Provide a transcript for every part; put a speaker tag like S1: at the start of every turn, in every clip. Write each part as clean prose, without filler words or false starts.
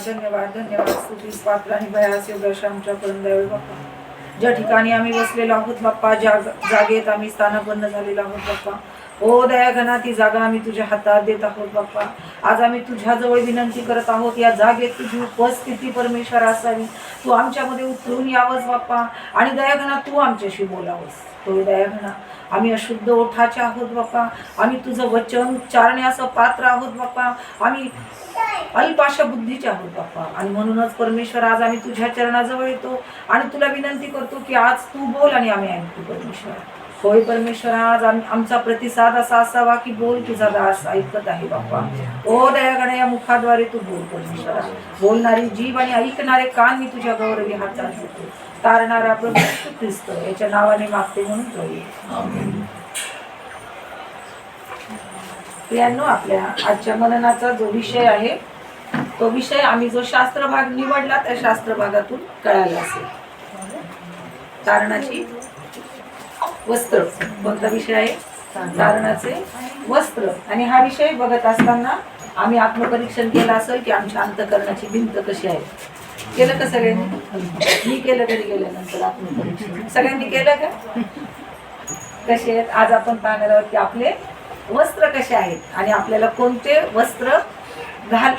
S1: धन्यवाद धन्यवाद स्तुतीस पात्र आणि भयास योग्य आमच्या करून द्यावे बाप्पा. ज्या ठिकाणी आम्ही बसलेलो आहोत बाप्पा, ज्या जागेत आम्ही स्थानबद्ध झालेलो आहोत बाप्पा, ओ दयाघना ती जागा आम्ही तुझ्या हातात देत आहोत बाप्पा. आज आम्ही तुझ्याजवळ विनंती करत आहोत, या जागेत तुझी उपस्थिती परमेश्वर असावी. तू आमच्यामध्ये उतरून यावंस बाप्पा आणि दयाघना तू आमच्याशी बोलावंस. तो दयाघना आम्ही अशुद्ध ओठाचे आहोत बाप्पा, आम्ही तुझं वचन उच्चारण्याचं पात्र आहोत बाप्पा, आम्ही अल्पाशा बुद्धीचे आहोत बाप्पा. आणि म्हणूनच परमेश्वर आज आम्ही तुझ्या चरणाजवळ येतो आणि तुला विनंती करतो की आज तू बोल आणि आम्ही ऐकतो परमेश्वर. होय परमेश्वर, आज आमचा प्रतिसाद असा असावा की बोल तुझा दास ऐकत आहे बाप्पा. ओ दयागणा या मुखाद्वारे तू बोल परमेश्वरा. बोलणारी जीभ आणि ऐकणारे कान मी तुझ्या गौरवी हातात घेतो. तारणारा प्रभू येशू ख्रिस्त याच्या नावाने मागते म्हणून प्रभू. प्रियांनो, आपल्या आजच्या मननाचा जो विषय आहे तो विषय आम्ही जो शास्त्र भाग निवडला त्या शास्त्र भागातून कळाला असेल. तारणाची वस्त्र. कोणता विषय आहे? तारणाचे वस्त्र. आणि हा विषय बघत असताना आम्ही आत्मपरीक्षण केलं असेल की आमच्या अंतःकरणाची भिंत कशी आहे. केलं का सगळ्यांनी? मी केलं कधी गेल्यानंतर आत्मपरीक्षण सगळ्यांनी केलं का? कसे आहेत? आज आपण पाहणार आहोत की आपले वस्त्र कसे आहेत आणि आपल्याला कोणते वस्त्र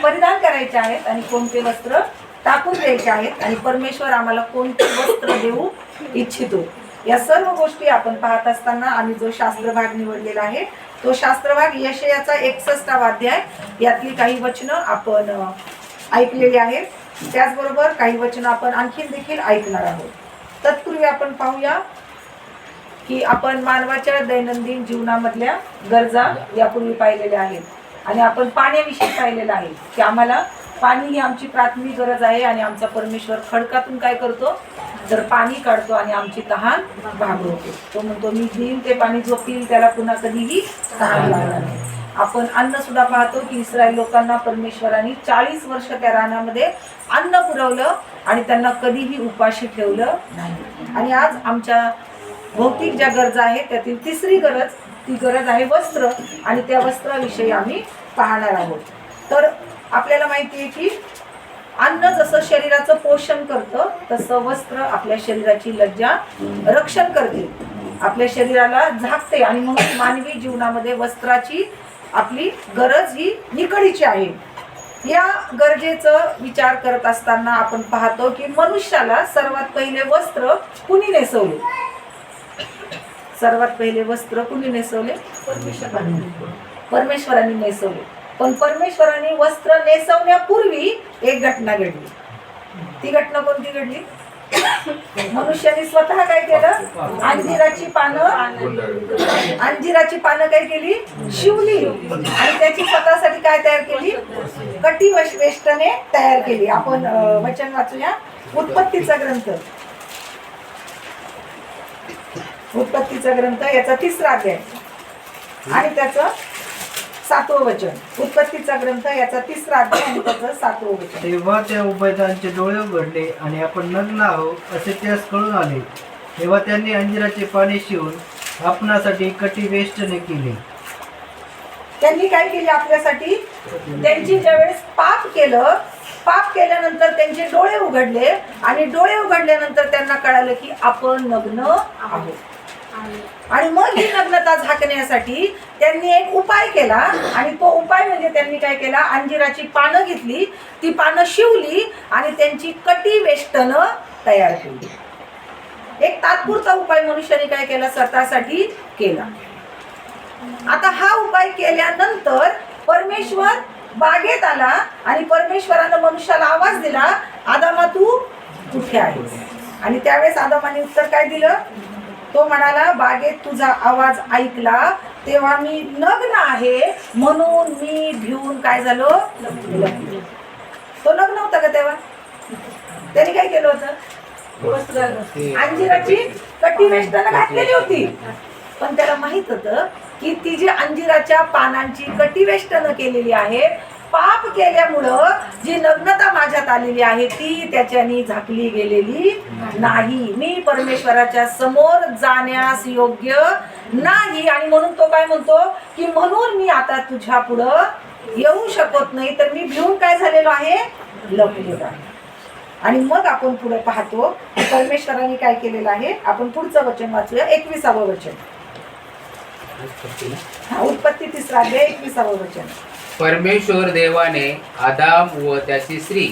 S1: परिधान करायचे आहेत आणि कोणते वस्त्र टाकून द्यायचे आहेत आणि परमेश्वर आम्हाला कोणते वस्त्र देऊ इच्छितो. या सर्व गोष्टी आपण पाहत असताना आम्ही जो शास्त्र भाग निवडलेला आहे तो शास्त्र भाग यशायाचा 61वा अध्याय यातली काही वचनं आपण ऐकलेली आहेत. त्याचबरोबर काही वचनं आपण आणखीन देखील ऐकणार आहोत. तत्पूर्वी आपण पाहूया की आपण मानवाच्या दैनंदिन जीवनामधल्या गरजा यापूर्वी पाहिलेल्या आहेत आणि आपण पाण्याविषयी पाहिलेलं आहे की आम्हाला पाणी ही आमची प्राथमिक गरज आहे आणि आमचा परमेश्वर खडकातून काय करतो तर पाणी काढतो आणि आमची तहान भागवतो. तो म्हणतो मी देईन ते पाणी जो पिईल त्याला पुन्हा कधीही तहान लागणार नाही. आपण अन्न सुद्धा पाहतो की इस्रायल लोकांना परमेश्वरांनी 40 वर्ष त्या रानामध्ये अन्न पुरवलं आणि त्यांना कधीही उपाशी ठेवलं नाही. आणि आज आमच्या भौतिक ज्या गरजा आहेत त्यातील तिसरी गरज ती गरज आहे वस्त्र आणि त्या वस्त्राविषयी आम्ही पाहणार आहोत. तर आपल्याला माहिती आहे की अन्न जसं शरीराचं पोषण करतं तसं वस्त्र आपल्या शरीराची लज्जा रक्षण करते, आपल्या शरीराला झाकते आणि म्हणून मानवी जीवनामध्ये वस्त्राची आपली गरज ही निकडीची आहे. या गरजेचं विचार करत असताना आपण पाहतो की मनुष्याला सर्वात पहिले वस्त्र कुणी नेसवले? सर्वात पहिले वस्त्र कुणी नेसवले? परमेश्वरांनी नेसवले. पण परमेश्वरांनी वस्त्र नेसवण्यापूर्वी एक घटना घडली. ती घटना कोणती घडली? मनुष्याने स्वतः काय केलं? अंजिराची पानं काय केली? शिवली आणि त्याची स्वतःसाठी काय तयार केली? कटी वेष्टने तयार केली. आपण वचन वाचूया उत्पत्तीचा ग्रंथ. उत्पत्तीचा ग्रंथ याचा 3रा अध्याय आणि त्याचं 7वं वचन. उत्पत्तीचा ग्रंथ याचा 3रा अध्याय आणि त्याचं 7वं वचन.
S2: तेव्हा त्या उभयतांचे डोळे उघडले आणि आपण नग्न आहोत असे त्यास कळून आले. तेव्हा त्यांनी अंजिराचे पाने शिवून आपणासाठी कटी वेष्टने केली.
S1: त्यांनी काय केले आपल्यासाठी? त्यांची ज्यावेळेस पाप केल्यानंतर त्यांचे डोळे उघडले आणि डोळे उघडल्यानंतर त्यांना कळालं की आपण नग्न आहोत. आणि मग ही नग्नता झाकण्यासाठी त्यांनी एक उपाय केला आणि तो उपाय म्हणजे त्यांनी काय केला? अंजिराची पानं घेतली, ती पानं शिवली आणि त्यांची कटी वेष्टनं तयार केली. एक तात्पुरता उपाय मनुष्याने काय केला? स्वतःसाठी केला. आता हा उपाय केल्यानंतर परमेश्वर बागेत आला आणि परमेश्वरानं मनुष्याला आवाज दिला, आदामा तू कुठे आहेस? आणि त्यावेळेस आदामाने उत्तर काय दिलं? तो म्हणाला, बागेत तुझा आवाज ऐकला तेव्हा मी नग्न आहे म्हणून मी भिवून काय झालो? तो नग्न होता का तेव्हा? त्याने काय केलं होतं? अंजिराची कटी वेष्टनं घातलेली होती. पण त्याला माहित होतं की ती जी अंजिराच्या पानांची कटी वेष्टनं केलेली आहे पाप केल्यामुळं जी नग्नता माझ्यात आलेली आहे ती त्याच्यानी झाकली गेलेली नाही. मी परमेश्वराच्या समोर जाण्यास योग्य नाही. आणि म्हणून तो काय म्हणतो की म्हणून मी आता तुझ्या पुढं येऊ शकत नाही, तर मी भिवून काय झालेलो आहे, लपलेलो आहे. आणि मग आपण पुढे पाहतो की परमेश्वराने काय केलेलं आहे. आपण पुढचं वचन वाचूया, 21वे वचन. उत्पत्ती 3 अध्याय 21वे वचन.
S3: परमेश्वर देवाने आदाम व त्याची स्त्री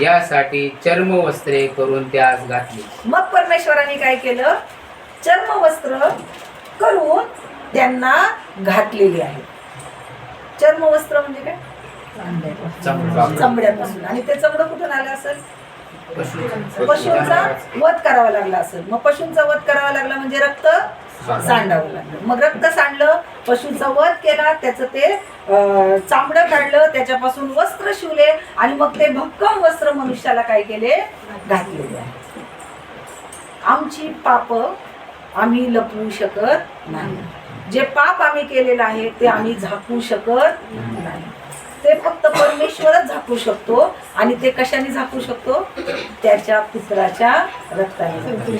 S3: यासाठी चर्मवस्त्रे करून त्यास घातली.
S1: मग परमेश्वराने काय केलं, चर्मवस्त्र करून त्यांना घातलेली आहे. चर्मवस्त्र म्हणजे काय, चमड्यापासून. आणि ते चमडं कुठून आलं असेल, पशूंचा वध करावा लागला असेल. मग पशूंचा वध करावा लागला म्हणजे रक्त सांडावं लागलं. मग रक्त सांडलं, पशूचा वध केला, त्याचं ते चामडं काढलं, त्याच्यापासून वस्त्र शिवले आणि मग ते भक्कम वस्त्र मनुष्याला काय केले, घातलेले आहे. आमची पाप आम्ही लपवू शकत नाही. जे पाप आम्ही केलेलं आहे ते आम्ही झाकू शकत नाही. ते फक्त परमेश्वरच झाकू शकतो. आणि ते कशाने झाकू शकतो, त्याच्या पुत्राच्या रक्ताने.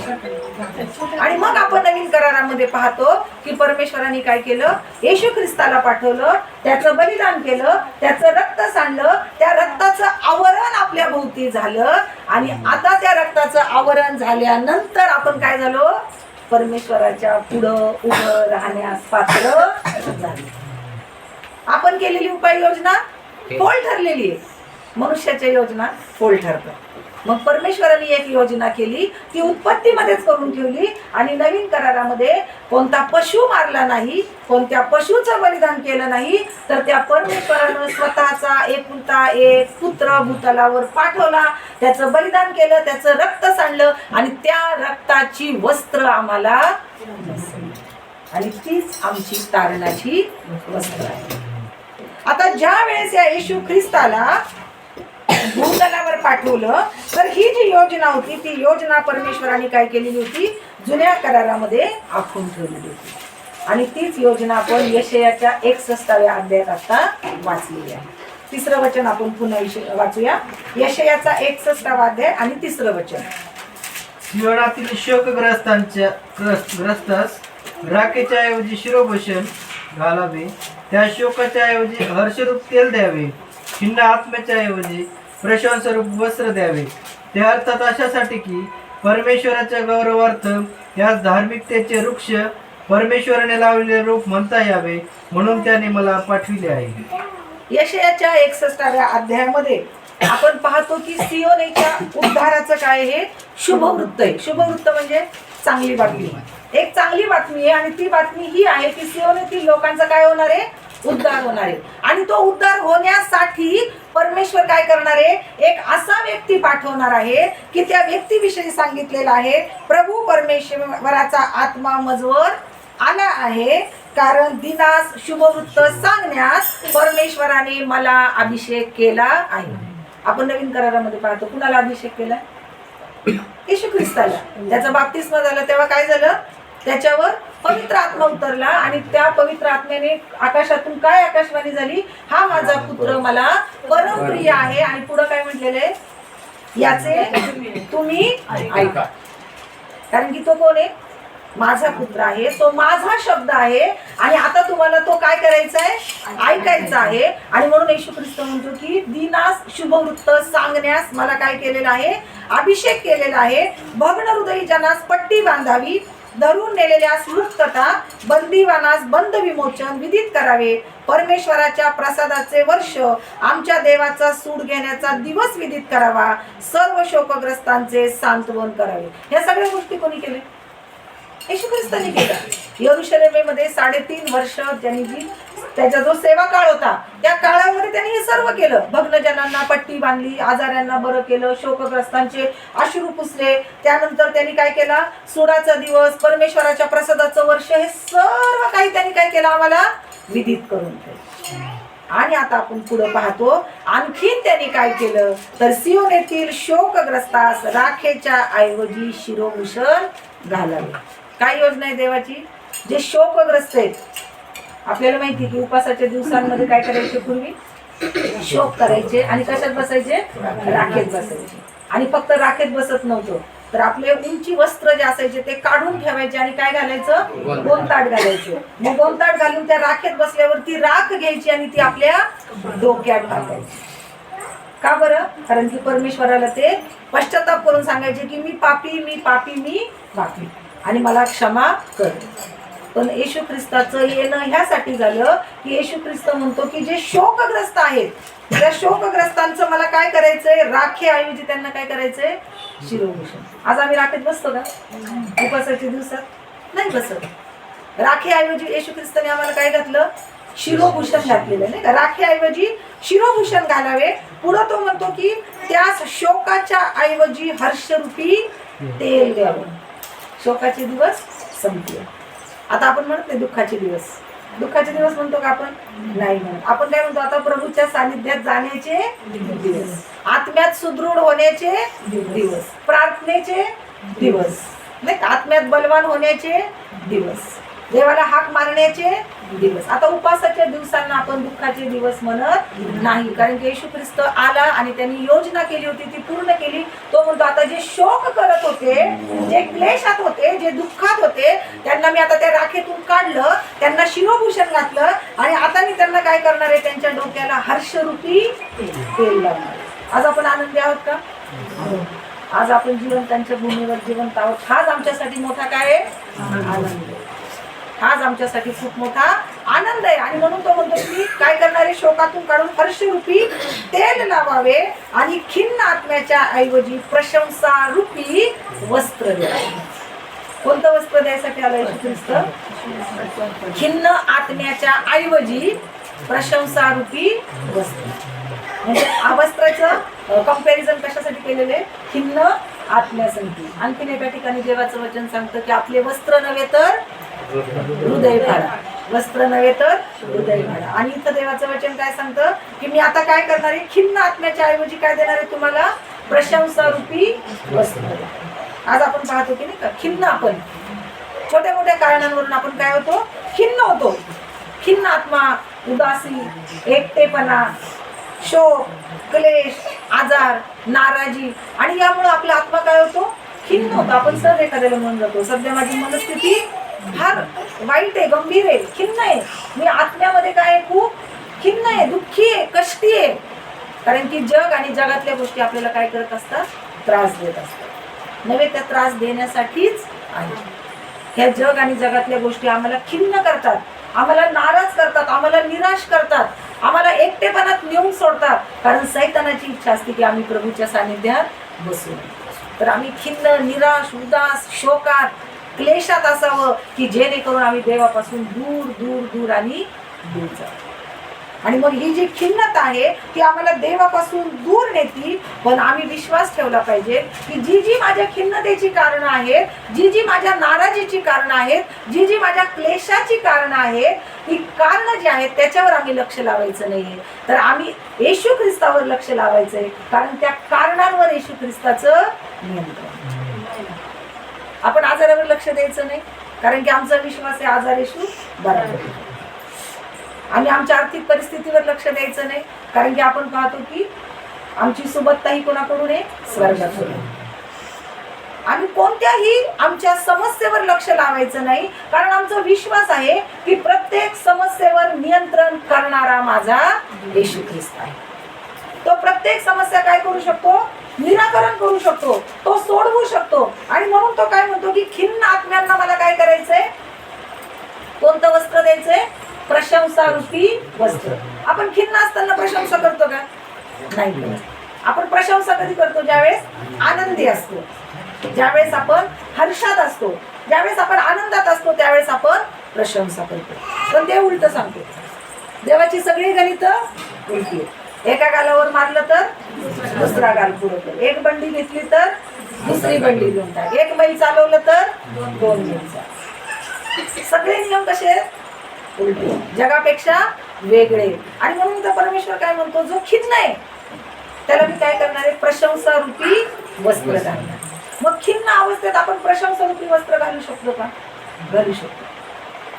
S1: आणि मग आपण नवीन करारामध्ये पाहतो की परमेश्वराने काय केलं, येशू ख्रिस्ताला पाठवलं, त्याचं बलिदान केलं, त्याचं रक्त सांडलं, त्या रक्ताचं आवरण आपल्या भोवती झालं. आणि आता त्या रक्ताचं आवरण झाल्यानंतर आपण काय झालो, परमेश्वराच्या पुढं उभं राहण्यास पात्र झाले. आपण केलेली उपाययोजना फोल ठरलेली आहे. मनुष्याच्या योजना फोल ठरतात. मग परमेश्वराने एक योजना केली, ती उत्पत्तीमध्येच करून ठेवली. आणि नवीन करारामध्ये कोणता पशु मारला नाही, कोणत्या पशुचं बलिदान केलं नाही, तर त्या परमेश्वरानं स्वतःचा एकुलता एक पुत्र भूतलावर पाठवला, त्याचं बलिदान केलं, त्याचं रक्त सांडलं आणि त्या रक्ताची वस्त्र आम्हाला, आणि तीच आमची तारणाची वस्त्र आहे. आता ज्या वेळेस या येशू ख्रिस्ताला भूतलावर पाठवलं, तर ही जी योजना होती ती योजना परमेश्वराने काय केलेली होती, जुन्या करारामध्ये आखून ठेवलेली होती. आणि तीच योजना आपण यशयाच्या 61व्या अध्यायात आता वाचलेली आहे. 3रं वचन आपण पुन्हा वाचूया. यशयाचा 61वा अध्याय आणि 3रं वचन.
S2: जीवनातील ग्रस्तास राखेच्या ऐवजी शिरोभूषण घालावे, त्या शोकाच्या ऐवजी हर्षरूप तेल द्यावे, खिन्न आत्म्याच्या ऐवजी प्रशंसारूप वस्त्र द्यावे. ते अर्थात अशासाठी की परमेश्वराच्या गौरवार्थ यास धार्मिकतेचे वृक्ष परमेश्वराने लावलेले रूप म्हणता यावे, म्हणून त्याने मला पाठविले आहे.
S1: यशयाच्या 61व्या अध्यायामध्ये आपण पाहतो की सियोनेच्या उद्धाराचं काय, हे शुभवृत्त आहे. शुभवृत्त म्हणजे चांगली बातमी. एक चांगली बातमी आहे आणि ती बातमी ही आहे की सियोनेतील लोकांचा काय होणार आहे, उद्धार होणार आहे. आणि तो उद्धार होण्यासाठी परमेश्वर काय करणार आहे, एक असा व्यक्ती पाठवणार आहे की त्या व्यक्तीविषयी सांगितलेलं आहे, प्रभू परमेश्वराचा आत्मा मजवर आला आहे, कारण दिनास शुभवृत्त सांगण्यास परमेश्वराने मला अभिषेक केला आहे. आपण नवीन करारामध्ये पाहतो कुणाला अभिषेक केला, येशू ख्रिस्ताला. त्याचा बाप्तिस्मा झाला तेव्हा काय झालं, त्याच्यावर पवित्र आत्मा उतरला आणि त्या पवित्र आत्म्याने आकाशातून काय आकाशवाणी झाली, हा माझा पुत्र मला परमप्रिय आहे. आणि पुढे काय म्हटलेले, याचे तुम्ही ऐका. कारण की तो कोण आहे, माझा पुत्र आहे, तो माझा शब्द आहे. आणि आता तुम्हाला तो काय करायचा आहे, ऐकायचा आहे. आणि म्हणून येशू ख्रिस्त म्हणतो की दिनास शुभवृत्त सांगण्यास मला काय केलेलं आहे, अभिषेक केलेला आहे. भग्न हृदयी जनास पट्टी बांधावी, धरून नेलेल्यास मुक्तता, बंदीवानास बंद विमोचन विदित करावे, परमेश्वराच्या प्रसादाचे वर्ष, आमच्या देवाचा सूड घेण्याचा दिवस विदित करावा, सर्व शोकग्रस्तांचे सांत्वन करावे. या सगळ्या गोष्टी कोणी केल्या, येशू ख्रिस्ताने केला. यरुशलेमेमध्ये 3.5 वर्ष त्यांनी जी त्याचा जो सेवा काळ होता त्या काळामध्ये त्यांनी हे सर्व केलं. भग्नजनांना पट्टी बांधली, आजाऱ्यांना बरं केलं, शोकग्रस्तांचे अश्रू पुसले. त्यानंतर त्यांनी काय केला, सुडाचा दिवस, परमेश्वराच्या प्रसादाचं वर्ष, हे सर्व काही त्यांनी काय केलं, आम्हाला विदित करून ठेवलं. आणि आता आपण पुढे पाहतो आणखीन त्यांनी काय केलं, तर सियोनेतील शोकग्रस्तास राखेच्या ऐवजी शिरोभूषण घालावे. काय योजना आहे देवाची, जे शोकग्रस्त आहेत. आपल्याला माहिती की उपासाच्या दिवसांमध्ये काय करायचे, पूर्वी शोक करायचे आणि कशात बसायचे? राखेत बसायचे. आणि फक्त राखेत बसत नव्हतं, तर आपले उंची वस्त्र जे असायचे ते काढून ठेवायचे आणि काय घालायचं? गोंताट घालायचं. मग गोंताट घालून त्या राखेत बसल्यावर ती राख घ्यायची आणि ती आपल्या डोक्यात टाकायची. का बरं? कारण की परमेश्वराला ते पश्चाताप करून सांगायचे की मी पापी, मी पापी, मी पापी आणि मला क्षमा कर. पण येशू ख्रिस्ताचं येणं ह्यासाठी झालं की येशू ख्रिस्त म्हणतो की जे शोकग्रस्त आहेत, त्या शोकग्रस्तांचं मला काय करायचंय? राखेऐवजी त्यांना काय करायचंय? शिरोभूषण. आज आम्ही राखेत बसतो का उपासाच्या दिवसात? नाही बसत. राखेऐवजी येशू ख्रिस्ताने आम्हाला काय घातलं? शिरोभूषण घातलेलं, नाही का? राखेऐवजी शिरोभूषण घालावे. पुढं तो म्हणतो की त्या शोकाच्या ऐवजी हर्षरूपी तेल द्यावं. शोकाचे दिवस संपले. आता आपण म्हणत नाही दुःखाचे दिवस. दुःखाचे दिवस म्हणतो का आपण? नाही म्हणत. आपण काय म्हणतो? आता प्रभूच्या सानिध्यात जाण्याचे दिवस, आत्म्यात सुदृढ होण्याचे दिवस, प्रार्थनेचे दिवस, नाही का? आत्म्यात बलवान होण्याचे दिवस, देवाला हाक मारण्याचे दिवस. आता उपासाच्या दिवसांना आपण दुःखाचे दिवस म्हणत नाही, कारण की येशू ख्रिस्त आला आणि त्यांनी योजना केली होती, ती पूर्ण केली. तो म्हणतो आता जे शोक करत होते, जे क्लेशात होते, जे दुःखात होते, त्यांना मी आता त्या राखेतून काढलं, त्यांना शिरोभूषण घातलं आणि आता मी त्यांना काय करणार आहे? त्यांच्या डोक्याला हर्षरूपी तेल लावणार. आज आपण आनंदी आहोत का? आज आपण जिवंतांच्या भूमीवर जिवंत आहोत. हाच आमच्यासाठी मोठा काय आहे? आनंद आहे. हाच आमच्यासाठी खूप मोठा आनंद आहे. आणि म्हणून तो म्हणतो की काय करणारे? शोकातून काढून हर्षरूपी तेल लावावे आणि खिन्न आत्म्याच्या ऐवजी प्रशंसा रूपी वस्त्र द्यावे. कोणतं वस्त्र द्यायसाठी आला येशू ख्रिस्त? खिन्न आत्म्याच्या ऐवजी प्रशंसा रूपी वस्त्र. म्हणजे वस्त्राचं कंपॅरिझन कशासाठी केलेलं आहे? खिन्न आत्म्यासाठी. आणखीन एका ठिकाणी देवाचं वचन सांगतं की आपले वस्त्र नव्हे तर हृदय फाडा. वस्त्र नव्हे तर हृदय फाडा. आणि इथं देवाचं वचन काय सांगतं की मी आता काय करणार आहे? खिन्न आत्म्याच्या ऐवजी काय देणार आहे तुम्हाला? प्रशंसा रूपी वस्त्र. आज आपण पाहतो की नाही का, खिन्न आपण छोट्या मोठ्या कारणांवरून आपण काय होतो? खिन्न होतो. खिन्न आत्मा, उदासी, एकटेपणा, शोक, क्लेश, आजार, नाराजी, आणि यामुळे आपला आत्मा काय होतो? खिन्न होतो. आपण सहज एखाद्याला म्हणून जातो सध्या माझी मनस्थिती फार वाईट आहे, गंभीर आहे, खिन्न आहे. मी आत्म्यामध्ये काय आहे? खूप खिन्न आहे, दुःखी आहे, कष्टी आहे. कारण की जग आणि जगातल्या गोष्टी आपल्याला काय करत असतात? त्रास देत असतात. नव्हे त्या त्रास देण्यासाठीच आहे. ह्या जग आणि जगातल्या गोष्टी आम्हाला खिन्न करतात, आम्हाला नाराज करतात, आम्हाला निराश करतात, आम्हाला एकटेपणात नेऊन सोडतात. कारण सैतानाची इच्छा असते की आम्ही प्रभूच्या सानिध्यात बसू. तर आम्ही खिन्न, निराश, उदास, शोकात, क्लेशात असावं की जेणेकरून आम्ही देवापासून दूर दूर दूर आणि दूर जाऊ. आणि मग ही जी खिन्नता आहे ती आम्हाला देवापासून दूर नेती. पण आम्ही विश्वास ठेवला पाहिजे की जी जी माझ्या खिन्नतेची कारणं आहेत, जी जी माझ्या नाराजीची कारणं आहेत, जी जी माझ्या क्लेशाची कारणं आहेत, ती कारणं जी आहेत त्याच्यावर आम्ही लक्ष लावायचं नाहीये, तर आम्ही येशू ख्रिस्तावर लक्ष लावायचंय. कारण त्या कारणांवर येशू ख्रिस्ताचं नियंत्रण. आपण आजारावर लक्ष द्यायचं नाही, कारण की आमचा विश्वास आहे आजार येशू बरा करेल. आम्ही आमच्या आर्थिक परिस्थितीवर लक्ष द्यायचं नाही, कारण की आपण पाहतो की आमची सुबत्ता ही कोणाकडून आहे? स्वर्गाकडून. आम्ही कोणत्याही आमच्या समस्येवर लक्ष लावायचं नाही, कारण आमचा विश्वास आहे की प्रत्येक समस्येवर नियंत्रण करणारा माझा येशू ख्रिस्त आहे. तो प्रत्येक समस्या काय करू शकतो? निराकरण करू शकतो, तो सोडवू शकतो. आणि म्हणून तो काय म्हणतो की खिन्न आत्म्यांना मला काय करायचंय? कोणतं वस्त्र द्यायचंय? प्रशंसा रूपी वस्त्र. आपण खिन्न असताना प्रशंसा करतो का? नाही. आपण प्रशंसा कधी करतो? ज्यावेळेस आनंदी असतो, ज्यावेळेस आपण हर्षात असतो, ज्यावेळेस आपण आनंदात असतो, त्यावेळेस आपण प्रशंसा करतो. पण ते उलट सांगतो. देवाची सगळी गणित उलटी. एका गालावर मारलं तर दुसरा गाल पुढे कर, एक बंडी घेतली तर दुसरी बंडी घेऊन टाक, एक मैल चालवलं तर 2 मैल चाल. सगळे नियम कसे? उलटे, जगापेक्षा वेगळे. आणि म्हणून तर परमेश्वर काय म्हणतो? जो खिन्न आहे त्याला मी काय करणार आहे? प्रशंसा रूपी वस्त्र घालणार. मग खिन्न अवस्थेत आपण प्रशंसा रूपी वस्त्र घालू शकतो का? घालू शकतो.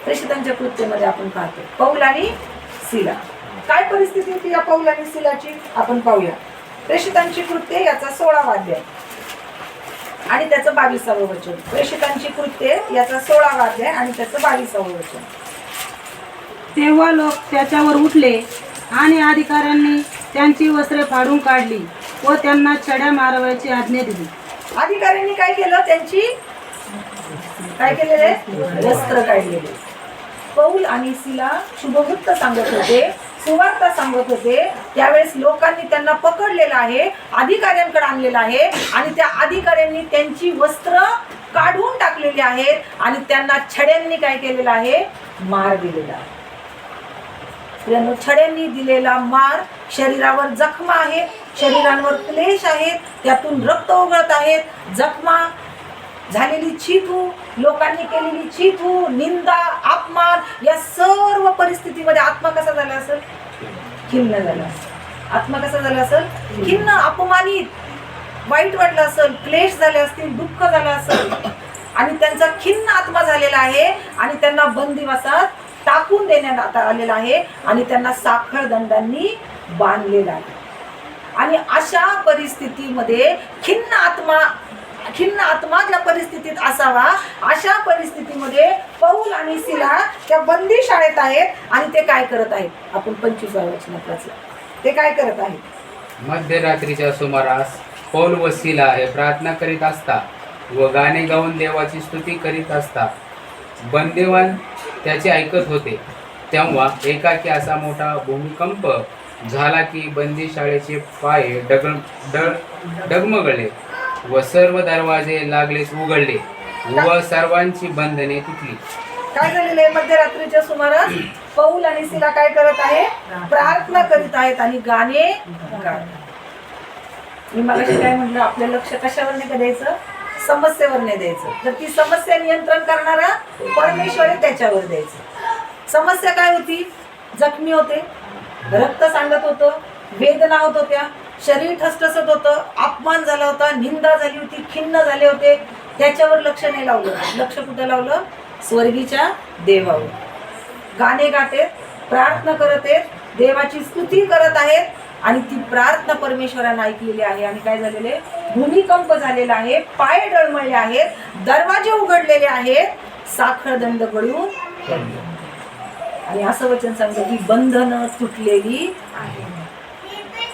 S1: प्रेषितांच्या कृत्यमध्ये आपण पाहतो पौल आणि सिला काय परिस्थिती होती या पौल आणि सिलाची आपण पाहूया. प्रेषितांची कृत्ये याचा 16वा अध्याय आणि त्याचं 22वे वचन. प्रेषितांची कृत्ये याचा 16वा अध्याय आणि त्याचं 22वे वचन.
S4: तेव्हा लोक त्याच्यावर उठले आणि अधिकाऱ्यांनी त्यांची वस्त्रे फाडून काढली व त्यांना छड्या मारवायची आज्ञा दिली.
S1: अधिकाऱ्यांनी काय केलं? त्यांची काय केलेले? वस्त्र काढलेले. पौल आणि सिला शुभवृत्त सांगत होते, सुवार्ता सांगत होते. त्यावेळेस लोकांनी त्यांना पकडलेलं आहे, अधिकाऱ्यांकडे आणलेलं आहे आणि त्या अधिकाऱ्यांनी त्यांची वस्त्र काढून टाकलेली आहेत आणि त्यांना छड्यांनी काय केलेलं आहे? मार दिलेला आहे. छड्यांनी दिलेला मार, शरीरावर जखमा आहेत, शरीरांवर क्लेश आहेत, त्यातून रक्त ओघळत आहेत, जखमा झालेली चीथू, लोकांनी केलेली चीथू, निंदा, अपमान, या सर्व परिस्थितीमध्ये आत्मा कसा झाला असेल? खिन्न झाला असेल. आत्मा कसा झाला असेल? खिन्न, अपमानित, वाईट वाटलं असेल, क्लेश झाले असतील, दुःख झालं असेल आणि त्यांचा खिन्न आत्मा झालेला आहे आणि त्यांना बंदिवासात टाकून देण्यात आलेला आहे आणि त्यांना साखळ दंडांनी बांधलेला आहे. आणि अशा परिस्थितीमध्ये खिन्न आत्मा ज्या परिस्थितीत असावा, अशा परिस्थितीमध्ये पौल आणि सिला त्या बंदी शाळेत आहेत आणि ते काय करत आहेत? आपण 25व्या वचनात वाचलं. ते काय करत आहेत?
S3: मध्यरात्रीच्या सुमारास पौल व सिला हे प्रार्थना करीत असता व गाणे गाऊन देवाची स्तुती करीत असता बंदेवान त्याचे ऐकत होते. तेव्हा एकाकी असा मोठा भूमिकंप झाला की बंदीशाळेचे पाय डगमगले व सर्व दरवाजे लागलेच उघडले व सर्वांची बंधने तुटली.
S1: काय झालेलं आहे? मध्यरात्रीच्या सुमारास पौल आणि सिला काय करत आहे? प्रार्थना करीत आहेत आणि गाणे गात. मी मगाशी काय म्हटलं? आपलं लक्ष कशावर नाही द्यायचं? समस्येवर नाही द्यायचं. तर ती समस्या नियंत्रण करणारा परमेश्वर आहे, त्याच्यावर द्यायचं. समस्या काय होती? जखमी होते, रक्त सांडत होतं, वेदना होत होत्या, शरीर ठसठसत होतं, अपमान झाला होता, निंदा झाली होती, खिन्न झाले होते. त्याच्यावर लक्ष नाही लावलं. लक्ष कुठं लावलं? स्वर्गीच्या देवावर. गाणे गाते, प्रार्थना करत आहेत, देवाची स्तुती करत आहेत आणि ती प्रार्थना परमेश्वराने ऐकलेली आहे. आणि काय झालेले? भूमिकंप झालेला आहे, पाय डळमळले आहेत, दरवाजे उघडलेले आहेत, साखळदंड गळून पडले. आणि असं वचन सांगतं की बंधनं तुटलेली आहेत.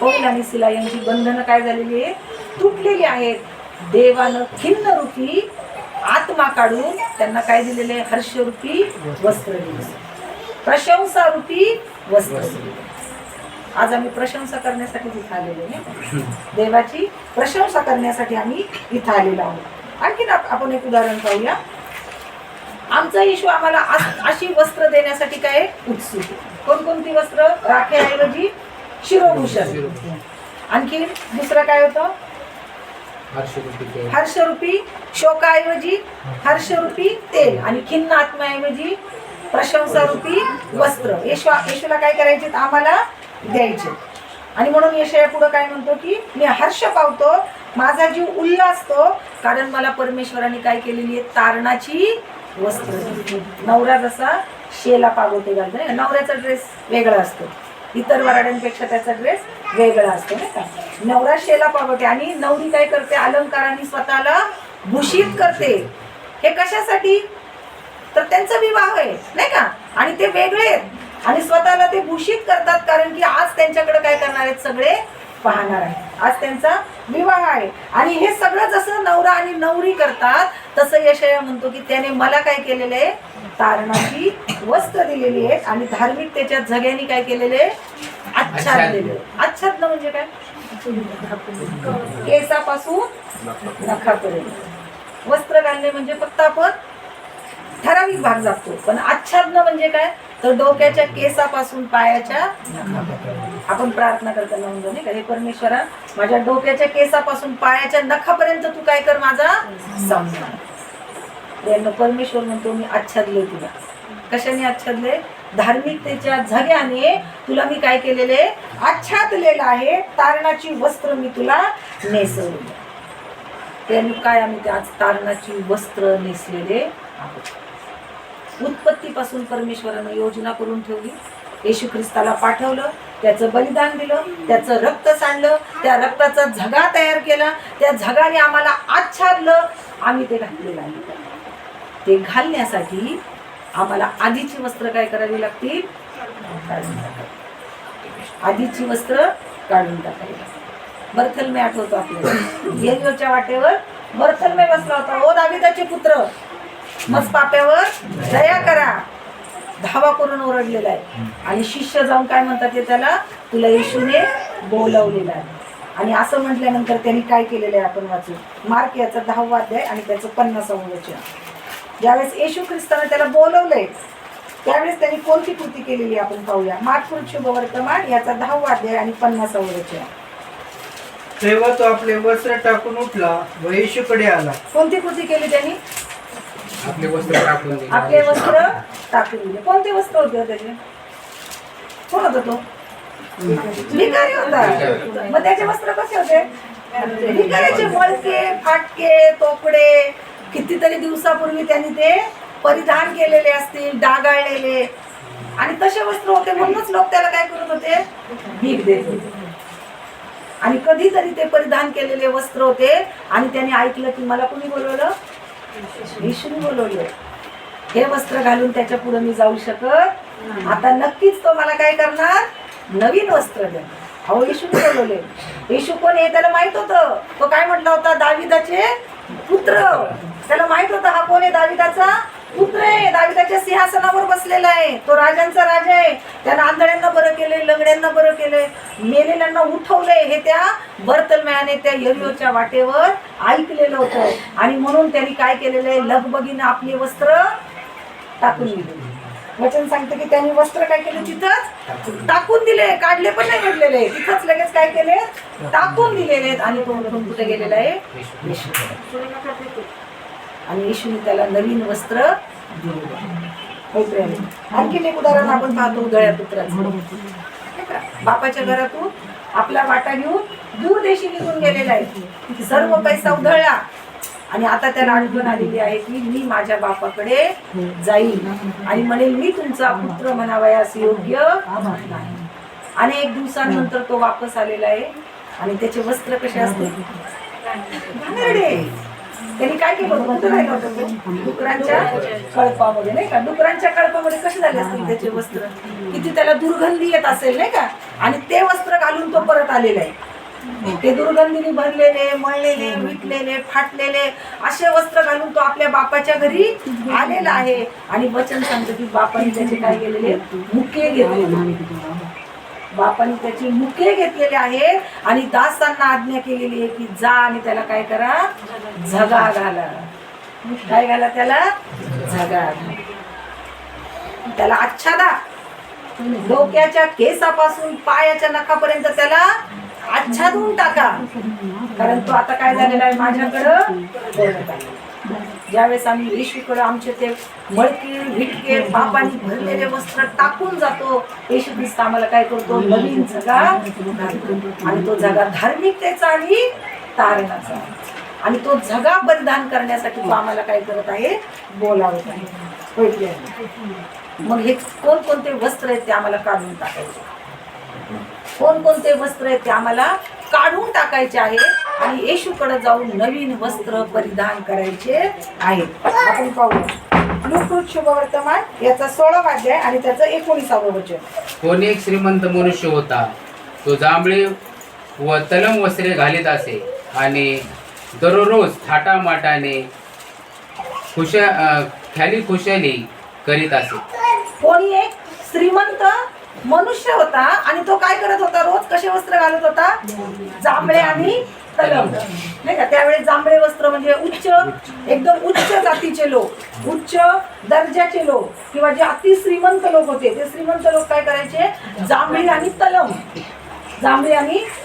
S1: पौल आणि सिला यांची बंधनं काय झालेली आहे? तुटलेली आहेत. देवानं खिन्न रूपी आत्मा काढून त्यांना काय दिलेले? हर्षरूपी वस्त्र दिले, प्रशंसा रूपी वस्त्र दिले. आज आम्ही प्रशंसा करण्यासाठी इथं आलेलो आहे. देवाची प्रशंसा करण्यासाठी आम्ही इथं आलेलो आहोत. आणखीन आपण एक उदाहरण पाहूया. आमचा येशू आम्हाला अशी वस्त्र देण्यासाठी काय उत्सुक आहे. कोणकोणती वस्त्र? राखेऐवजी शिरोभूषण. आणखी दुसरं काय होतं? हर्षरूपी शोकाऐवजी हर्षरूपी तेल आणि खिन्न आत्म्याऐवजी प्रशंसारूपी वस्त्र. येशूला काय करायचे? आम्हाला द्यायचे. आणि म्हणून यशाया पुढे काय म्हणतो की मी हर्ष पावतो, माझा जीव उल्हासतो, कारण मला परमेश्वराने काय केलेली आहे? तारणाची वस्त्र. नवरा जसा शेला पागोटे घालतो, नवऱ्याचा ड्रेस वेगळा असतो, इतर वराड्यांपेक्षा त्याचा ड्रेस वेगळा असतो नाही का. नवरा शेला पागोटे आणि नवरी काय करते? अलंकारांनी स्वतःला भूषित करते. हे कशासाठी? तर त्यांचा विवाह आहे नाही का, आणि ते वेगळे आहेत आणि स्वतःला ते भूषित करतात, कारण की आज त्यांच्याकडे काय करणार आहेत? सगळे पाहणार आहेत. आज त्यांचा विवाह आहे आणि हे सगळं जसं नवरा आणि नवरी करतात तसं यशाया म्हणतो की त्याने मला काय केलेलं आहे? तारणाची वस्त्र दिलेली आहे आणि धार्मिकतेच्या झग्याने काय केलेले? आच्छादलेले. आच्छादन म्हणजे काय? केसापासून नखापर्यंत वस्त्र घालणे म्हणजे फक्त आपण ठराविक भाग जातो, पण आच्छादन म्हणजे काय? तर डोक्याच्या केसापासून पायाच्या नखापर्यंत. आपण प्रार्थना करताना म्हणतो नाही का, हे परमेश्वरा माझ्या डोक्याच्या केसापासून पायाच्या नखापर्यंत तू काय कर? माझा समजा. परमेश्वर म्हणतो मी आच्छादले तुला. कशाने आच्छादले? धार्मिकतेच्या झग्याने तुला मी काय केलेले? आच्छादलेलं आहे. तारणाची वस्त्र मी तुला नेसवली. त्याने काय आम्ही आज तारणाची वस्त्र नेसलेले आहोत. उत्पत्तीपासून परमेश्वराने योजना करून ठेवली. येशू ख्रिस्ताला पाठवलं, त्याचं बलिदान दिलं, त्याचं रक्त सांडलं, त्या रक्ताचा झगा तयार केला, त्या झगाने आम्हाला आच्छादलं, आम्ही ते घातलेलं आहे. ते घालण्यासाठी आम्हाला आधीची वस्त्र काय करावी लागतील? काढून टाकावी. आधीची वस्त्र काढून टाकावी. बर्थलमे आठवतो आपल्याला, येरियोच्या वाटेवर बर्थलमे बसला होता. ओ दाविदाचे पुत्र, मग पाप्यावर दया करा, धावा करून ओरडलेला आहे. आणि शिष्य जाऊन काय म्हणतात ते त्याला, तुला येशूने बोलवलेलं आहे. आणि असं म्हटल्यानंतर त्यांनी काय केलेलं आहे आपण वाचू. मार्क याचा 10वा अध्याय आणि त्याचं 50वं वचन. ज्यावेळेस येशू ख्रिस्ताने त्याला बोलवलंय त्यावेळेस त्यांनी कोणती कृती केलेली आपण पाहूया. मार्क शुभवर्तमान याचा 10वा अध्याय आणि 50वं वचन.
S2: तेव्हा तो आपले वस्त्र टाकून उठला व येशूकडे आला.
S1: कोणती कृती केली त्यांनी?
S3: आपले वस्त्र टाकून दिले.
S1: आपले वस्त्र टाकून दिले. कोणते वस्त्र होते त्याचे? कोण होता तो? भिकारी होता. मग त्याचे वस्त्र कसे होते? भिकारीचे मळके, फाटके, तोकडे, कितीतरी दिवसापूर्वी त्यांनी ते परिधान केलेले असतील, डागाळलेले, आणि तसे वस्त्र होते. म्हणूनच लोक त्याला काय करत होते? भीक देत होते. आणि कधीतरी ते परिधान केलेले वस्त्र होते आणि त्याने ऐकलं की मला कुणी बोलवलं? येशूने बोलवलं. हे वस्त्र घालून त्याच्या पुढे मी जाऊ शकत, आता नक्कीच तो मला काय करणार? नवीन वस्त्र द्या. अहो, येशूने बोलवले. येशू कोण हे त्याला माहित होतं. तो काय म्हटला होता? दाविदाचे पुत्र. त्याला माहित होता हा कोण आहे? दाविदाचा पुत्र आहे, दाविदाच्या सिंहासनावर बसलेला आहे, तो राजांचा राजा आहे. त्यानं आंधळ्यांना बरं केले, लंगड्यांना बरं केले, मेलेल्यांना उठवले. हे त्या बर्थलमयाने त्या यरीहोच्या वाटेवर ऐकलेलं होतं. आणि म्हणून त्यांनी काय केलेलं आहे? लगबगीनं आपली वस्त्र टाकून दिले. वचन सांगते की त्यांनी वस्त्र काय केले? तिथंच टाकून दिले. काढले पण नाही घेतलेले, तिथंच लगेच काय केले? टाकून दिलेले. आणि तो उठून कुठे गेलेला आहे? येशूकडे. आणि येशूने त्याला नवीन वस्त्र दिले. आणखीन एक उदाहरण आपण पाहतो उधळ्या पुत्राचं. बापाच्या घरातून आपला वाटा घेऊन दूर देशी निघून गेलेला आहे. सर्व पैसा उधळला आणि आता त्याला आठवण आलेली आहे की मी माझ्या बापाकडे जाईल आणि म्हणेल मी तुमचा पुत्र म्हणावयास योग्य नाही. अनेक दिवसांनंतर तो वापस आलेला आहे आणि त्याचे वस्त्र कसे असते? त्यांनी काय केलं होतं? कुठं राहिलं होतं? डुकरांच्या कळपामध्ये, नाही का? डुकरांच्या कळपामध्ये कसे झाले असतील त्याचे वस्त्र? किती त्याला दुर्गंधी येत असेल, नाही का? आणि ते वस्त्र घालून तो परत आलेला आहे. ते दुर्गंधीने भरलेले, मळलेले, विटलेले, फाटलेले असे वस्त्र घालून तो आपल्या बापाच्या घरी आलेला आहे. आणि वचन सांगतं की बापाने त्याचे काय केलेले? मुके घेतलेले. बापाने त्याची मुके घेतलेले आहेत आणि दासांना आज्ञा केलेली आहे की जा आणि त्याला काय करा? झगा घाला. काय घाला? त्याला झगा घाला. त्याला आच्छादा. डोक्याच्या केसापासून पायाच्या नखापर्यंत त्याला आच्छादून टाका. कारण तो आता काय झालेला आहे? माझ्याकडं. ज्यावेळेस आम्ही येशूकडे आमचे ते मळके, विटके, पापाने भरलेले वस्त्र टाकून जातो, येशू ख्रिस्त आम्हाला काय करतो? नवीन झगा घालतो. आणि तो झगा धार्मिकतेचा आणि तारणाचा. आणि तो झगा परिधान करण्यासाठी तो आम्हाला काय करत आहे? बोलावत आहे. मग हे कोणकोणते वस्त्र आहेत ते आम्हाला काढून टाकायचे. कोणकोणते वस्त्र आहेत ते आम्हाला काढून टाकायचे आहे आणि येशूकडे जाऊन नवीन वस्त्र परिधान करायचे आहे. आपण पाहूया लूक शुभवर्तमान याचा 16वा अध्याय आणि त्याचं 19वं वचन.
S3: कोणी एक श्रीमंत मनुष्य होता. तो जांभळे व तलम वस्त्रे घालीत असे आणि दररोज थाटामाटाने ख्याली खुशाली करीत असे.
S1: कोणी एक श्रीमंत मनुष्य होता आणि तो काय करत होता? रोज कसे वस्त्र घालत होता? जांभळे आणि तलम, नाही का? त्यावेळेस जांभळे वस्त्र म्हणजे उच्च, एकदम उच्च जातीचे लोक, उच्च दर्जाचे लोक किंवा जे अति श्रीमंत लोक होते ते श्रीमंत लोक काय करायचे? जांभळी आणि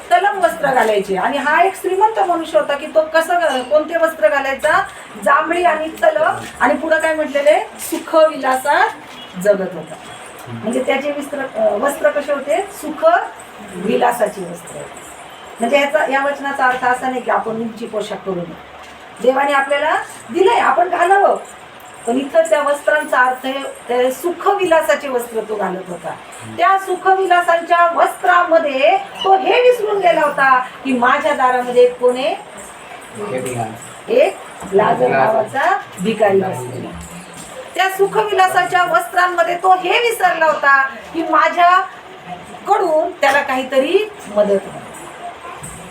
S1: तलम वस्त्र घालायचे. आणि हा एक श्रीमंत मनुष्य होता की तो कसं कोणते वस्त्र घालायचा? जांभळी आणि तलम. आणि पुढे काय म्हटलेले? सुख विलासात जगत होता. म्हणजे त्याचे वस्त्र कसे होते? सुख विलासाची वस्त्र. म्हणजे या वचनाचा अर्थ असा नाही की आपण उंची पोशाख करू नये. देवाने आपल्याला दिलंय, आपण घालावं, पण इथं त्या वस्त्रांचा अर्थ आहे ते सुखविलासाचे वस्त्र तो घालत होता. त्या सुखविलासांच्या वस्त्रामध्ये तो हे विसरून गेला होता की माझ्या दारामध्ये एक कोण आहे, एक लाजर नावाचा भिकारी बसलेला. त्या सुखविलासाच्या वस्त्रांमध्ये तो हे विसरला होता की माझ्याकडून त्याला काहीतरी मदत होईल.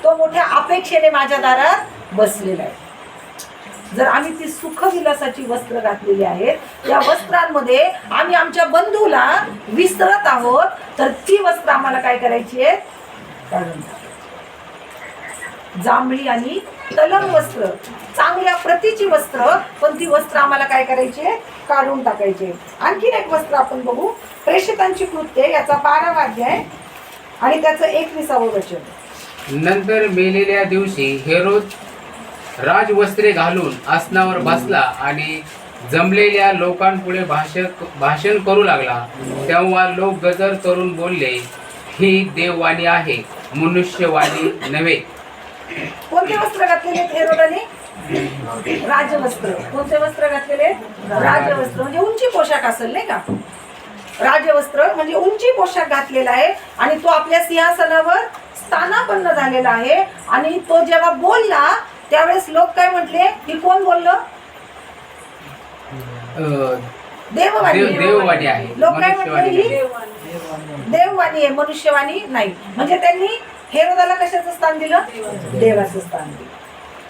S1: तो मोठ्या अपेक्षेने माझ्या दारात बसलेला आहे. जर आम्ही ती सुखविलासाची वस्त्र घातलेली आहेत, त्या वस्त्रांमध्ये आम्ही आमच्या बंधूला विसरत आहोत, तर ती वस्त्र आम्हाला काय करायची आहेत, काढून टाकायची. जांभळी आणि तलम वस्त्र, चांगल्या प्रतीची वस्त्र, पण ती वस्त्र आम्हाला काय करायची आहेत, काढून टाकायची. आणखीन एक वस्त्र आपण बघू, प्रेषितांची कृत्ये याचा 12वा अध्याय आणि त्याचं 21वे वचन.
S3: नंतर मेलेल्या दिवशी हेरोद राजवस्त्रे घालून आसनावर बसला आणि जमलेल्या लोकांपुढे भाषण करू लागला. तेव्हा लोक गजर करून बोलले, ही देववाणी आहे, मनुष्यवाणी नव्हे.
S1: कोणते वस्त्र घातलेले हेरोदाने? राजवस्त्र. कोणते वस्त्र घातलेले? राजवस्त्र. म्हणजे उंची पोशाख असेल नाही का? राजवस्त्र म्हणजे उंची पोशाख घातलेला आहे आणि तो आपल्या सिंहासनावर स्थानापन्न झालेला आहे. आणि तो जेव्हा बोलला त्यावेळेस लोक काय म्हटले की कोण बोललं?
S3: देववाणी आहे,
S1: लोक काय म्हटले?
S3: मनुष्यवाणी
S1: देववाणी आहे, मनुष्यवाणी नाही. म्हणजे त्यांनी हेरोदाला कशाचं स्थान दिलं? देवाचं स्थान दिलं.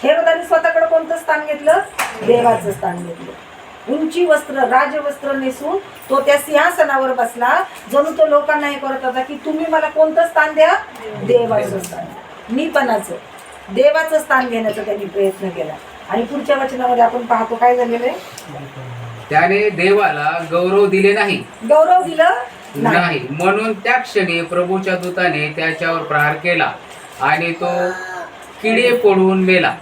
S1: हेरोदाने स्वतःकडे कोणतं स्थान घेतलं? देवाचं स्थान घेतलं. उंची वस्त्र, राजवस्त्र नेसून तो त्या सिंहासनावर बसला. जणू तो लोकांना हे करत होता की तुम्ही मला कोणतं स्थान द्या? देवाचं स्थान. मीपणाचं, देवाचं स्थान घेण्याचा त्यांनी प्रयत्न केला. आणि पुढच्या वचनामध्ये आपण पाहतो काय झालेलं आहे.
S3: त्याने देवाला गौरव दिले नाही.
S1: गौरव दिलं
S3: नाही, म्हणून त्या क्षणी प्रभूच्या दूताने त्याच्यावर प्रहार केला आणि तो किडे पडून मेला.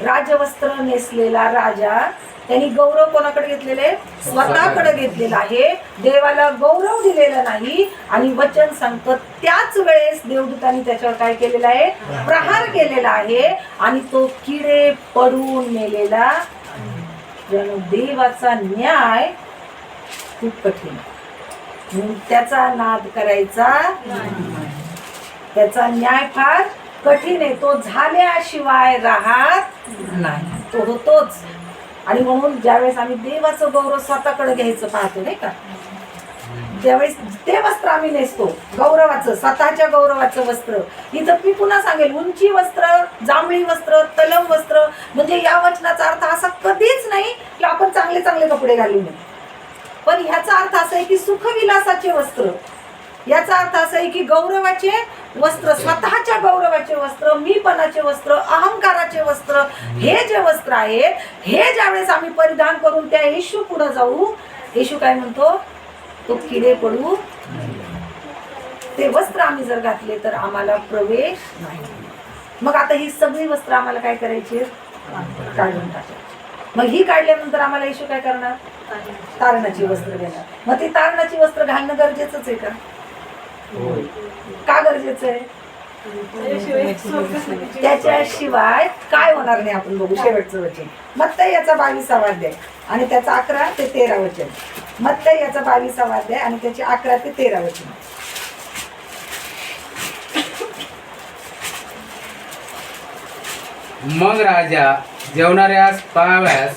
S1: राजवस्त्र नेसलेला राजा त्यांनी गौरव कोणाकडे घेतलेले? स्वतःकडे घेतलेला आहे. देवाला गौरव दिलेला नाही. आणि वचन सांगतं त्याच वेळेस देवदूतांनी त्याच्यावर काय केलेलं आहे? प्रहार केलेला आहे आणि तो किडे पडून मेलेला. जणू देवाचा न्याय खूप कठीण, म्हणून त्याचा नाद करायचा नाही. त्याचा न्याय फार कठीण आहे. तो झाल्याशिवाय राहत नाही, तो होतोच. आणि म्हणून ज्यावेळेस आम्ही देवाचं गौरव स्वतःकडे घ्यायचं पाहतो नाही का, त्यावेळेस ते वस्त्र आम्ही नेसतो, गौरवाचं, स्वतःच्या गौरवाचं वस्त्र. इथं मी पुन्हा सांगेल, उंची वस्त्र, जांभळी वस्त्र, तलम वस्त्र, म्हणजे या वचनाचा अर्थ असा कधीच नाही की आपण चांगले चांगले कपडे घालू नये. पण ह्याचा अर्थ असा आहे की सुखविलासाचे वस्त्र. याचा अर्थ असा आहे की गौरवाचे वस्त्र, स्वतःच्या गौरवाचे वस्त्र, मीपणाचे वस्त्र, अहंकाराचे वस्त्र, हे जे वस्त्र आहेत, हे ज्यावेळेस आम्ही परिधान करून त्या येशू पुढे जाऊ, येशू काय म्हणतो? तो किडे पडू. ते वस्त्र आम्ही जर घातले तर आम्हाला प्रवेश नाही. मग आता ही सगळी वस्त्र आम्हाला काय करायची? काढून टाकायची. मग ही काढल्यानंतर आम्हाला येशू काय करणार? तारणाची वस्त्र देणार. मग ती तारणाची वस्त्र घालणं गरजेचंच आहे का? का गरजेचं आहे? त्याच्याशिवाय काय होणार नाही. आपण बघू शेवटचं वचन, मत्तई याचा 22वा अध्याय आणि त्याचा 11 ते 13 वचन. मत्तई याचा 22वा अध्याय आणि त्याचे 11 ते 13 वचन.
S3: मग राजा जेवणाऱ्यास पाहाव्यास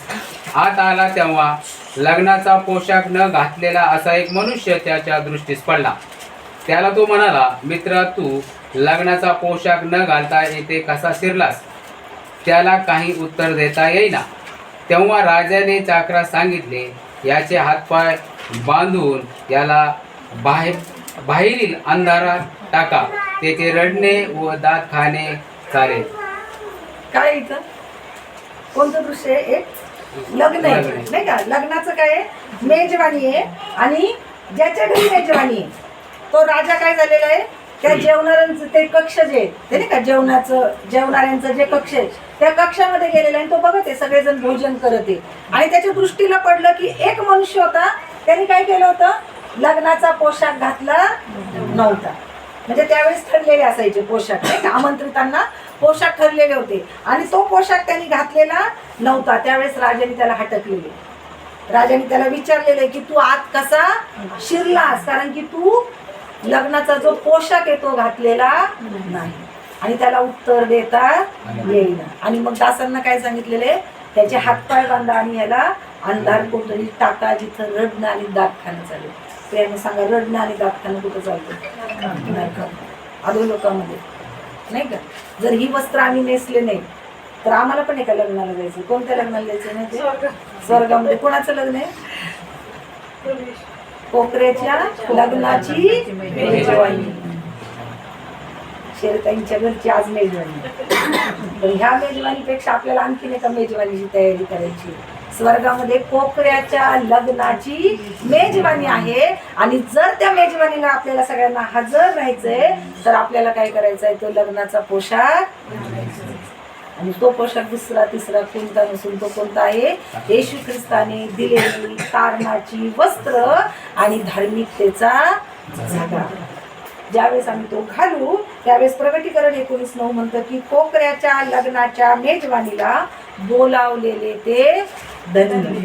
S3: आत आला, तेव्हा लग्नाचा पोशाख न घातलेला असा एक मनुष्य त्याच्या दृष्टीस पडला. त्याला तो म्हणाला, मित्रा, तू लग्नाचा पोशाख न घालता येथे कसा शिरलास? त्याला काही उत्तर देता येईना. तेव्हा राजाने चाकरास सांगितले, याचे हातपाय बांधून याला बाहेरील अंधारात टाका, तेथे रडणे व दात खाणे चालेल.
S1: काय इथं कोणतं दृश्य आहे? एक लग्न आहे नाही का? लग्नाचं काय आहे? मेजवानी आहे. आणि ज्याच्या घरी मेजवानी आहे तो राजा काय झालेला आहे? त्या जेवणाऱ्यांचं ते कक्ष जे ते नाही का, जेवणाऱ्यांचं जे कक्ष आहे त्या कक्षामध्ये गेलेला आहे. तो बघत आहे सगळेजण भोजन करत आहे आणि त्याच्या दृष्टीला पडलं की एक मनुष्य होता, त्यांनी काय केलं होतं? लग्नाचा पोशाख घातला नव्हता. म्हणजे त्यावेळेस ठरलेले असायचे पोशाख नाही का, आमंत्रितांना पोशाख ठरलेले होते आणि तो पोशाख त्यांनी घातलेला नव्हता. त्यावेळेस राजाने त्याला हटकलेले. राजाने त्याला विचारलेलं आहे की तू आत कसा शिरलास, कारण की तू लग्नाचा जो पोशाख आहे तो घातलेला नाही. आणि त्याला उत्तर देता येईना. आणि मग दासांना काय सांगितलेले, त्याचे हातपाय बांधा आणि याला अंधार कोठडी टाका जिथं रडणं आणि दात खाणं चालू. त्याने सांगा, रडणं आणि दात खाणं कुठं चालतं? नाही का अधोलोकामध्ये, नाही का? जर ही वस्त्र आम्ही नेसले नाही तर आम्हाला पण एका लग्नाला जायचं. कोणत्या लग्नाला जायचं नाही ते? स्वर्गामध्ये. कोणाचं लग्न आहे? कोकऱ्याच्या लग्नाची मेजवानी. शेरताईंच्या घरची आज मेजवानी. पण ह्या मेजवानीपेक्षा आपल्याला आणखीन एका मेजवानीची तयारी करायची. स्वर्गामध्ये कोकऱ्याच्या लग्नाची मेजवानी आहे. आणि जर त्या मेजवानीला आपल्याला सगळ्यांना हजर राहायचंय तर आपल्याला काय करायचंय, तो लग्नाचा पोशाख. आणि तो पोशाख दुसरा तिसरा कोणता नसून तो कोणता आहे? येशू ख्रिस्ताने दिलेली तारणाची वस्त्र आणि धार्मिकतेचा झगा. ज्यावेळेस आम्ही तो घालू त्यावेळेस प्रकटीकरण 19:9 म्हणतं की कोकऱ्याच्या लग्नाच्या मेजवानीला बोलावलेले ते धन्य.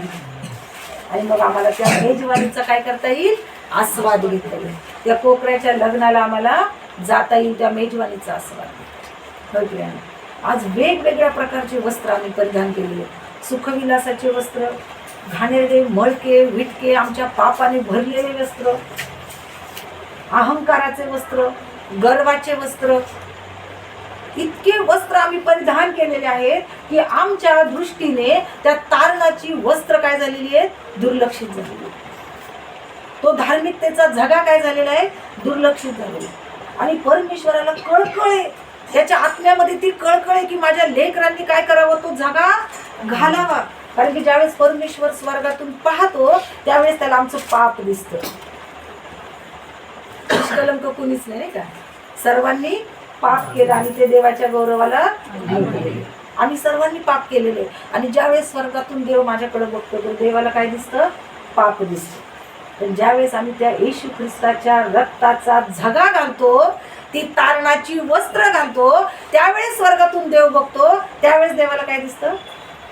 S1: आणि मग आम्हाला त्या मेजवानीचा काय करता येईल? आस्वाद घेता येईल. त्या कोकऱ्याच्या लग्नाला आम्हाला जाता येईल, त्या मेजवानीचा आस्वाद. आज वेगवेगळ्या प्रकारचे वस्त्र आम्ही परिधान केलेले. सुखविलासाचे वस्त्र, घाणेरडे मळके विटके आमच्या पापाने भरलेले वस्त्र, अहंकाराचे वस्त्र, गर्वाचे वस्त्र, इतके वस्त्र आम्ही परिधान केलेले आहेत की आमच्या दृष्टीने त्या तारणाची वस्त्र काय झालेली आहे? दुर्लक्षित झालेली. तो धार्मिकतेचा झगा काय झालेला आहे? दुर्लक्षित झालेला. आणि परमेश्वराला कळकळे, त्याच्या आत्म्यामध्ये ती कळकळे की माझ्या लेकरांनी काय करावं? तो झगा घालावा. कारण की ज्यावेळेस परमेश्वर स्वर्गातून पाहतो त्यावेळेस त्याला आमचं पाप दिसतं. निष्कलंक कुणीच नाही का? सर्वांनी पाप केलं आणि ते देवाच्या गौरवाला गेले. आम्ही सर्वांनी पाप केलेले. आणि ज्यावेळेस स्वर्गातून देव माझ्याकडे बघतो तर देवाला काय दिसतं? पाप दिसतं. पण ज्यावेळेस आम्ही त्या येशू ख्रिस्ताच्या रक्ताचा झगा घालतो, ती तारणाची वस्त्र घालतो, त्यावेळेस स्वर्गातून देव बघतो. त्यावेळेस देवाला काय दिसतं?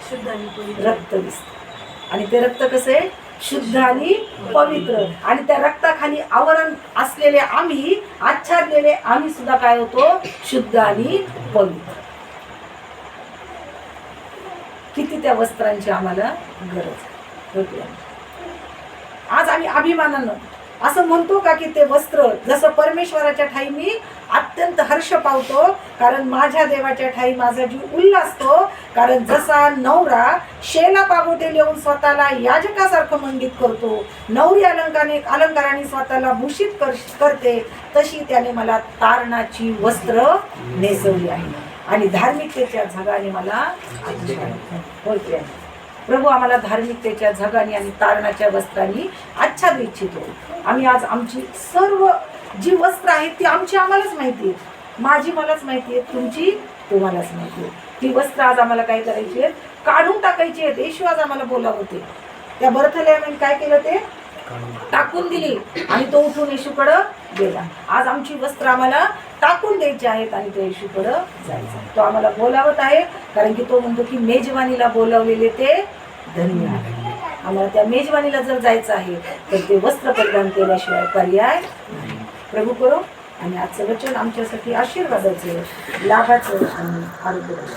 S1: शुद्ध आणि रक्त दिसतं. आणि ते रक्त कसं आहे? शुद्ध आणि पवित्र. आणि त्या रक्ताखाली आवरण असलेले आम्ही, आच्छादलेले आम्ही सुद्धा काय होतो? शुद्ध आणि पवित्र. किती त्या वस्त्रांची आम्हाला गरज होती. आज आम्ही अभिमानानं असं म्हणतो का की ते वस्त्र जसं परमेश्वराच्या ठाई मी अत्यंत हर्ष पावतो, कारण माझ्या देवाच्या ठाई माझा जीव उल्हासतो. कारण जसा नवरा शेला पागोटे लिहून स्वतःला याजकासारखं मंडित करतो, नवरी अलंकाराने स्वतःला भूषित करते, तशी त्याने मला तारणाची वस्त्र नेसवली आहे आणि धार्मिकतेच्या झगाने मला होते आहे. प्रभू आम्हाला धार्मिकतेच्या झगाने आणि तारणाच्या वस्त्रांनी आच्छादू इच्छितो. आम्ही आज आमची सर्व जी वस्त्र आहेत ती आमची आम्हालाच माहिती आहे. माझी मलाच माहिती आहे, तुमची तुम्हालाच माहिती आहे. ती वस्त्र आज आम्हाला काय करायची आहेत? काढून टाकायची आहेत. येशू आज आम्हाला बोलावं होते. त्या बर्थलेमॅन काय केलं? ते टाकून दिली आणि तो उठून येशूकडं गेला. आज आमची वस्त्र आम्हाला टाकून द्यायची आहेत आणि ते येशूकडं जायचं. तो आम्हाला बोलावत आहे, कारण की तो म्हणतो की मेजवानीला बोलावलेले ते धन्य आहे. आम्हाला त्या मेजवानीला जर जायचं आहे तर ते वस्त्र परिधान केल्याशिवाय पर्याय नाही. प्रभू करो आणि आजचं वचन आमच्यासाठी आशीर्वादाचं, लाभाचं आणि आरोग्याचं.